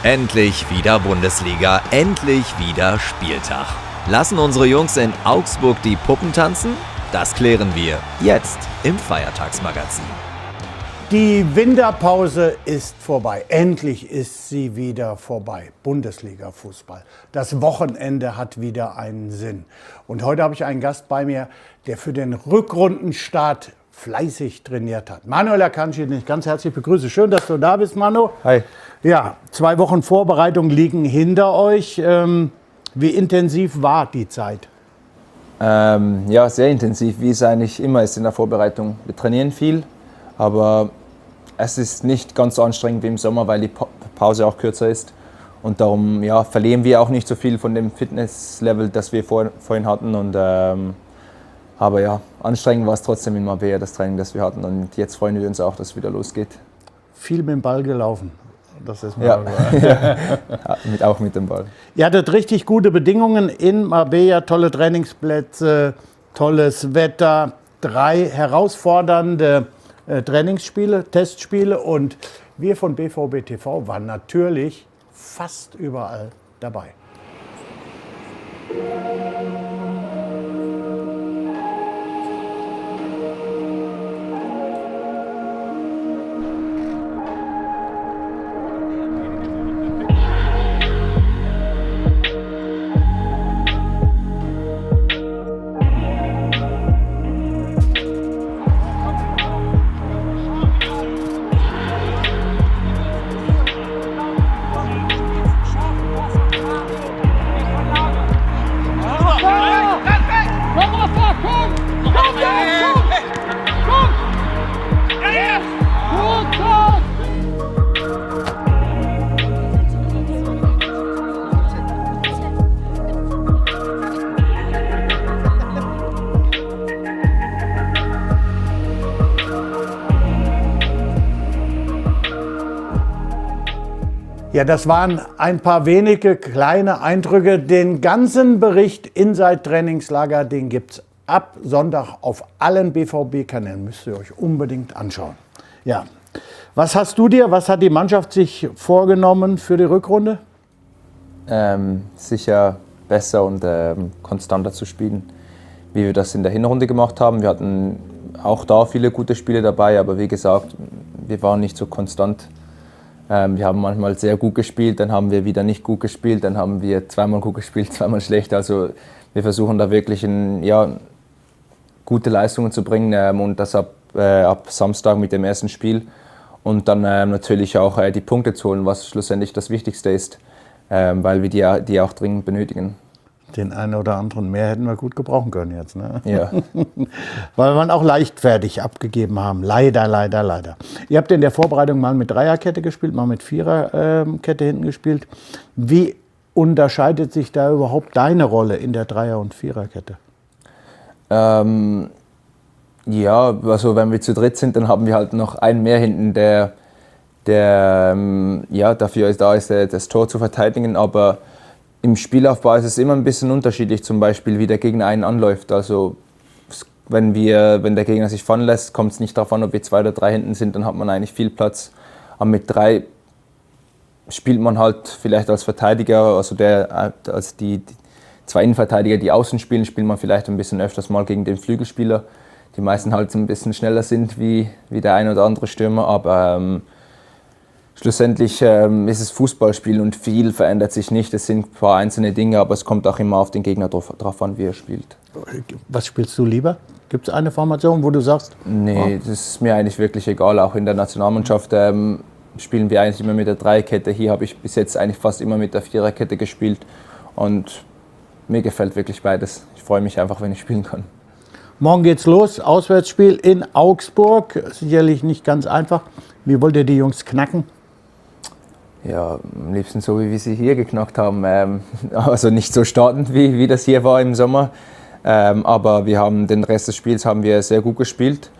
Endlich wieder Bundesliga, endlich wieder Spieltag. Lassen unsere Jungs in Augsburg die Puppen tanzen? Das klären wir jetzt im Feiertagsmagazin. Die Winterpause ist vorbei. Endlich ist sie wieder vorbei. Bundesliga-Fußball. Das Wochenende hat wieder einen Sinn. Und heute habe ich einen Gast bei mir, der für den Rückrundenstart fleißig trainiert hat. Manuel Akanji, den ich ganz herzlich begrüße. Schön, dass du da bist, Manu. Hi. Ja, 2 Wochen Vorbereitung liegen hinter euch. Wie intensiv war die Zeit? Ja, sehr intensiv, wie es eigentlich immer ist in der Vorbereitung. Wir trainieren viel, aber es ist nicht ganz so anstrengend wie im Sommer, weil die Pause auch kürzer ist. Und darum verlieren wir auch nicht so viel von dem Fitnesslevel, das wir vorhin hatten. Aber ja, anstrengend war es trotzdem in Marbella, das Training, das wir hatten. Und jetzt freuen wir uns auch, dass es wieder losgeht. Viel mit dem Ball gelaufen. Das ist auch mit dem Ball. Ihr hattet richtig gute Bedingungen in Marbella, tolle Trainingsplätze, tolles Wetter, 3 herausfordernde Trainingsspiele, Testspiele und wir von BVB TV waren natürlich fast überall dabei. Ja, das waren ein paar wenige kleine Eindrücke. Den ganzen Bericht Inside Trainingslager, den gibt es ab Sonntag auf allen BVB-Kanälen. Müsst ihr euch unbedingt anschauen. Ja, was hat die Mannschaft sich vorgenommen für die Rückrunde? Sicher besser und konstanter zu spielen, wie wir das in der Hinrunde gemacht haben. Wir hatten auch da viele gute Spiele dabei, aber wie gesagt, wir waren nicht so konstant. Wir haben manchmal sehr gut gespielt, dann haben wir wieder nicht gut gespielt, dann haben wir zweimal gut gespielt, zweimal schlecht. Also wir versuchen da wirklich gute Leistungen zu bringen und das ab Samstag mit dem ersten Spiel. Und dann natürlich auch die Punkte zu holen, was schlussendlich das Wichtigste ist, weil wir die auch dringend benötigen. Den einen oder anderen mehr hätten wir gut gebrauchen können jetzt. Ne? Ja. Weil wir auch leichtfertig abgegeben haben. Leider. Ihr habt in der Vorbereitung mal mit Dreierkette gespielt, mal mit Viererkette hinten gespielt. Wie unterscheidet sich da überhaupt deine Rolle in der Dreier- und Viererkette? Also wenn wir zu dritt sind, dann haben wir halt noch einen mehr hinten, der dafür da ist, das Tor zu verteidigen. Aber im Spielaufbau ist es immer ein bisschen unterschiedlich, zum Beispiel wie der Gegner einen anläuft. Also wenn der Gegner sich fallen lässt, kommt es nicht darauf an, ob wir 2 oder 3 hinten sind, dann hat man eigentlich viel Platz. Aber mit 3 spielt man halt vielleicht als Verteidiger, also die 2 Innenverteidiger, die außen spielen, spielt man vielleicht ein bisschen öfters mal gegen den Flügelspieler, die meisten halt ein bisschen schneller sind wie der ein oder andere Stürmer, aber schlussendlich ist es Fußballspiel und viel verändert sich nicht. Es sind ein paar einzelne Dinge, aber es kommt auch immer auf den Gegner drauf an, wie er spielt. Was spielst du lieber? Gibt es eine Formation, wo du sagst? Nee, das ist mir eigentlich wirklich egal. Auch in der Nationalmannschaft spielen wir eigentlich immer mit der Dreierkette. Hier habe ich bis jetzt eigentlich fast immer mit der Viererkette gespielt und mir gefällt wirklich beides. Ich freue mich einfach, wenn ich spielen kann. Morgen geht's los, Auswärtsspiel in Augsburg. Sicherlich nicht ganz einfach. Wie wollt ihr die Jungs knacken? Ja, am liebsten so, wie wir sie hier geknackt haben. Also nicht so startend, wie das hier war im Sommer. Aber wir haben den Rest des Spiels haben wir sehr gut gespielt.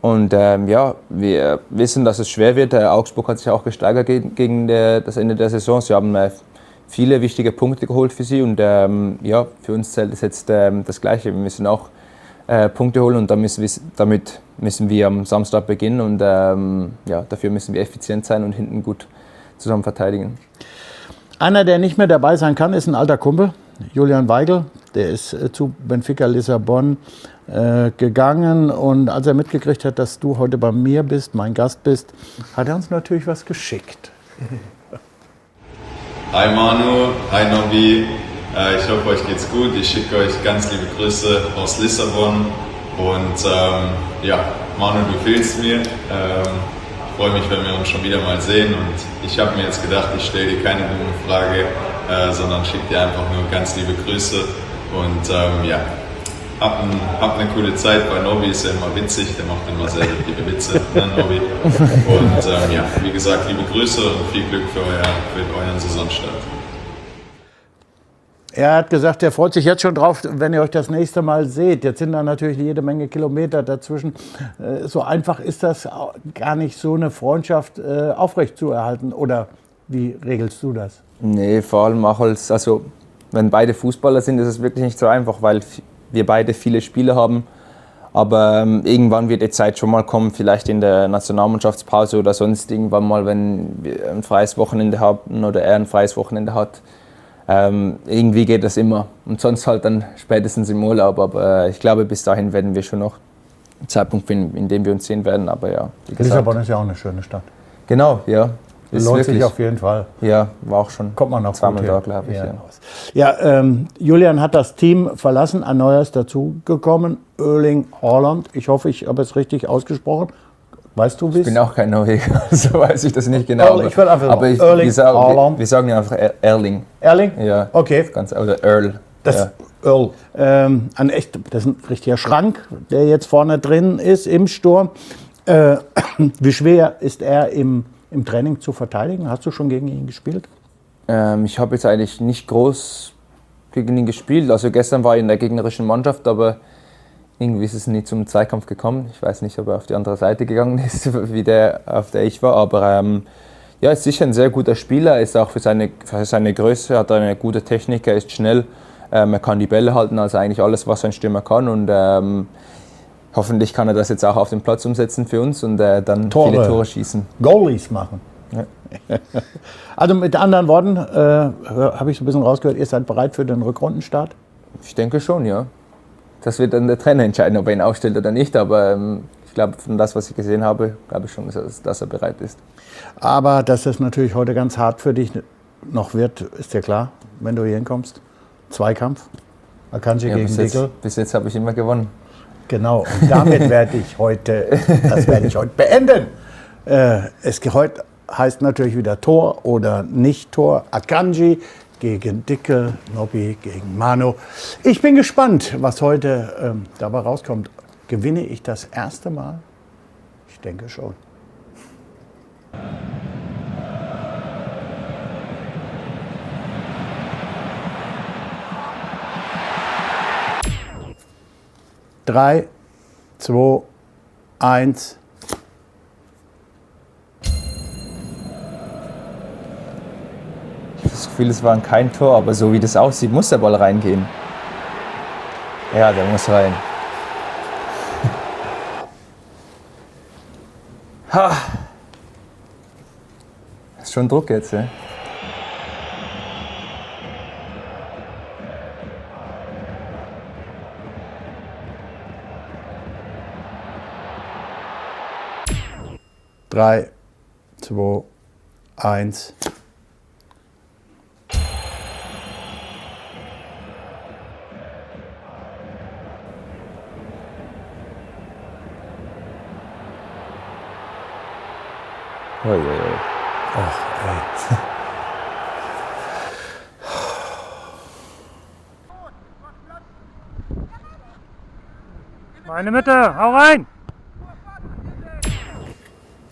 Und wir wissen, dass es schwer wird. Augsburg hat sich auch gesteigert gegen das Ende der Saison. Sie haben viele wichtige Punkte geholt für sie. Und für uns zählt es jetzt das Gleiche. Wir müssen auch Punkte holen und damit müssen wir am Samstag beginnen. Und dafür müssen wir effizient sein und hinten gut zusammen verteidigen. Einer, der nicht mehr dabei sein kann, ist ein alter Kumpel, Julian Weigl. Der ist zu Benfica Lissabon gegangen. Und als er mitgekriegt hat, dass du heute bei mir bist, mein Gast bist, hat er uns natürlich was geschickt. Hi Manu, hi Nobby. Ich hoffe, euch geht's gut. Ich schicke euch ganz liebe Grüße aus Lissabon. Und ja, Manu, du fehlst mir. Ich freue mich, wenn wir uns schon wieder mal sehen, und ich habe mir jetzt gedacht, ich stelle dir keine dumme Frage, sondern schicke dir einfach nur ganz liebe Grüße, und ja, hab eine coole Zeit. Bei Nobby ist er immer witzig, der macht immer sehr liebe Witze, ne, Nobby? Und ja, wie gesagt, liebe Grüße und viel Glück für euren Saisonstart. Er hat gesagt, er freut sich jetzt schon drauf, wenn ihr euch das nächste Mal seht. Jetzt sind da natürlich jede Menge Kilometer dazwischen. So einfach ist das gar nicht, so eine Freundschaft aufrechtzuerhalten. Oder wie regelst du das? Nee, vor allem auch wenn beide Fußballer sind, ist es wirklich nicht so einfach, weil wir beide viele Spiele haben. Aber irgendwann wird die Zeit schon mal kommen, vielleicht in der Nationalmannschaftspause oder sonst irgendwann mal, wenn wir ein freies Wochenende haben oder er ein freies Wochenende hat. Irgendwie geht das immer, und sonst halt dann spätestens im Urlaub, aber ich glaube, bis dahin werden wir schon noch einen Zeitpunkt finden, in dem wir uns sehen werden, aber ja. Wie gesagt, Lissabon ist ja auch eine schöne Stadt. Genau, ja. Ist Lohnt wirklich, sich auf jeden Fall. Ja, war auch schon Kommt man auch zweimal gut da, hin. glaube ich. Ja, Julian hat das Team verlassen, ein neuer ist dazugekommen, Erling Haaland. Ich hoffe, ich habe es richtig ausgesprochen. Weißt du, wie Ich bin auch kein Norweger, so weiß ich das nicht genau. Ich will einfach aber Erling Haaland. wir sagen ja einfach Erling. Erling? Ja. Okay. Oder Earl. Das ja. Earl. Das ist ein richtiger Schrank, der jetzt vorne drin ist im Sturm. Wie schwer ist er im Training zu verteidigen? Hast du schon gegen ihn gespielt? Ich habe jetzt eigentlich nicht groß gegen ihn gespielt. Also gestern war ich in der gegnerischen Mannschaft, aber irgendwie ist es nie zum Zweikampf gekommen. Ich weiß nicht, ob er auf die andere Seite gegangen ist, wie der, auf der ich war. Aber ja, ist sicher ein sehr guter Spieler. Ist auch für seine Größe, hat eine gute Technik, er ist schnell. Er kann die Bälle halten, also eigentlich alles, was ein Stürmer kann. Und hoffentlich kann er das jetzt auch auf dem Platz umsetzen für uns und dann viele Tore schießen. Goalies machen. Ja. Also mit anderen Worten, habe ich so ein bisschen rausgehört, ihr seid bereit für den Rückrundenstart? Ich denke schon, ja. Das wird dann der Trainer entscheiden, ob er ihn aufstellt oder nicht. Aber ich glaube, von das, was ich gesehen habe, glaube ich schon, dass er bereit ist. Aber dass das natürlich heute ganz hart für dich noch wird, ist dir klar, wenn du hier hinkommst. Zweikampf, Akanji gegen Dickel. Bis jetzt habe ich immer gewonnen. Genau, und damit werde ich heute beenden. Heute heißt natürlich wieder Tor oder nicht Tor. Akanji gegen Dickel, Nobby gegen Manu. Ich bin gespannt, was heute dabei rauskommt. Gewinne ich das erste Mal? Ich denke schon. Drei, 2, 1. Das Gefühl, es war kein Tor, aber so wie das aussieht, muss der Ball reingehen. Ja, der muss rein. Ha! Das ist schon Druck jetzt, ne? Drei, 2, 1. Oi, oi, oi. Ach, ey. Meine Mitte, hau rein!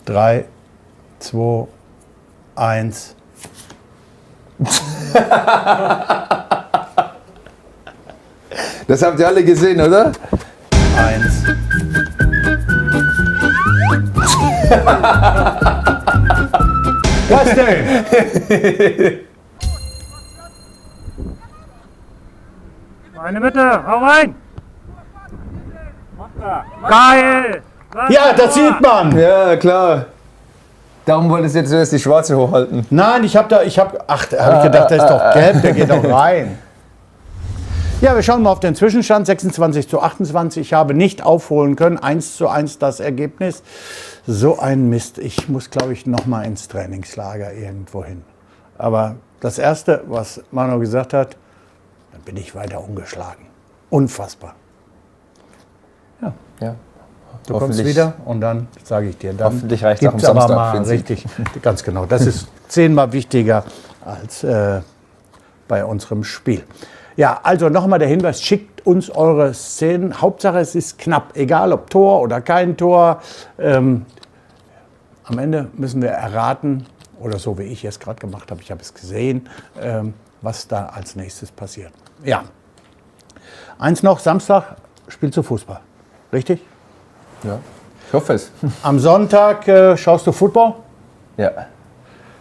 3, 2, 1. Das habt ihr alle gesehen, oder? 1. Was denn? Meine Mitte, hau rein! Geil! Ja, das sieht man. Ja, klar. Darum wolltest du jetzt zuerst die schwarze hochhalten. Nein, hab ich gedacht, das ist doch gelb, der geht doch rein. Ja, wir schauen mal auf den Zwischenstand, 26:28. Ich habe nicht aufholen können, 1:1 das Ergebnis. So ein Mist. Ich muss, glaube ich, noch mal ins Trainingslager irgendwo hin. Aber das Erste, was Manu gesagt hat, dann bin ich weiter ungeschlagen. Unfassbar. Ja. Du kommst wieder und dann sage ich dir, dann hoffentlich reicht es auch am gibt's aber Samstag mal für den Sieg. richtig, ganz genau. Das ist 10-mal wichtiger als bei unserem Spiel. Ja, also nochmal der Hinweis, schickt uns eure Szenen. Hauptsache es ist knapp, egal ob Tor oder kein Tor. Am Ende müssen wir erraten, oder so wie ich es gerade gemacht habe, ich habe es gesehen, was da als nächstes passiert. Ja, eins noch, Samstag spielst du Fußball, richtig? Ja. Ich hoffe es. Am Sonntag schaust du Football? Ja.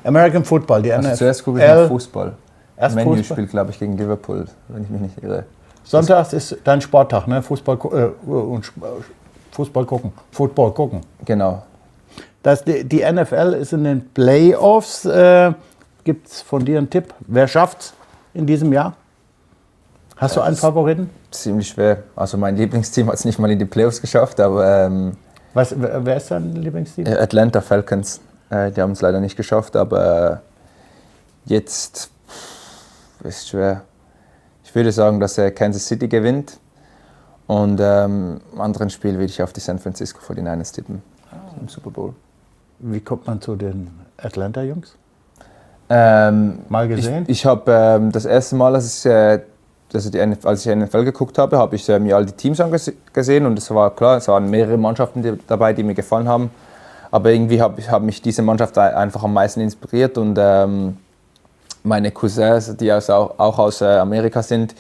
American Football, die Also NFL. zuerst gucke ich nach Fußball. Erst Menu Fußball? spielt, glaube ich, gegen Liverpool, wenn ich mich nicht irre. Sonntags ist dein Sporttag, ne? Fußball gucken, Football gucken. Genau. Die NFL ist in den Playoffs. Gibt es von dir einen Tipp? Wer schafft's in diesem Jahr? Hast du einen Favoriten? Ziemlich schwer. Also mein Lieblingsteam hat es nicht mal in die Playoffs geschafft, aber Wer ist dein Lieblingsteam? Atlanta Falcons, die haben es leider nicht geschafft, aber jetzt ist schwer. Ich würde sagen, dass Kansas City gewinnt und im anderen Spiel würde ich auf die San Francisco 49ers tippen im Super Bowl. Wie kommt man zu den Atlanta-Jungs? Mal gesehen? Ich habe das erste Mal, als ich die NFL geguckt habe, habe ich mir all die Teams angesehen und es war klar, es waren mehrere Mannschaften dabei, die mir gefallen haben. Aber irgendwie hat mich diese Mannschaft einfach am meisten inspiriert und meine Cousins, die auch aus Amerika sind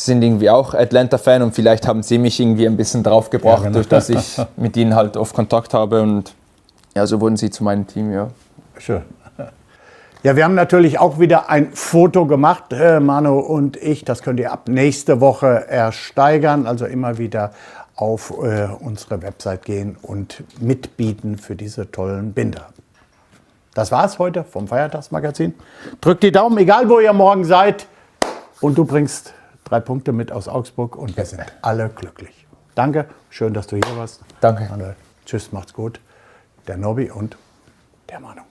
irgendwie auch Atlanta-Fan und vielleicht haben sie mich irgendwie ein bisschen draufgebracht, Ja, genau. durch dass ich mit ihnen halt oft Kontakt habe und ja, so wurden sie zu meinem Team, ja. Schön. Ja, wir haben natürlich auch wieder ein Foto gemacht, Manu und ich. Das könnt ihr ab nächste Woche ersteigern. Also immer wieder auf unsere Website gehen und mitbieten für diese tollen Binder. Das war's heute vom Feiertagsmagazin. Drückt die Daumen, egal wo ihr morgen seid. Und du bringst 3 Punkte mit aus Augsburg und wir sind alle glücklich. Danke, schön, dass du hier warst. Danke. Manuel. Tschüss, macht's gut. Der Nobby und der Manu.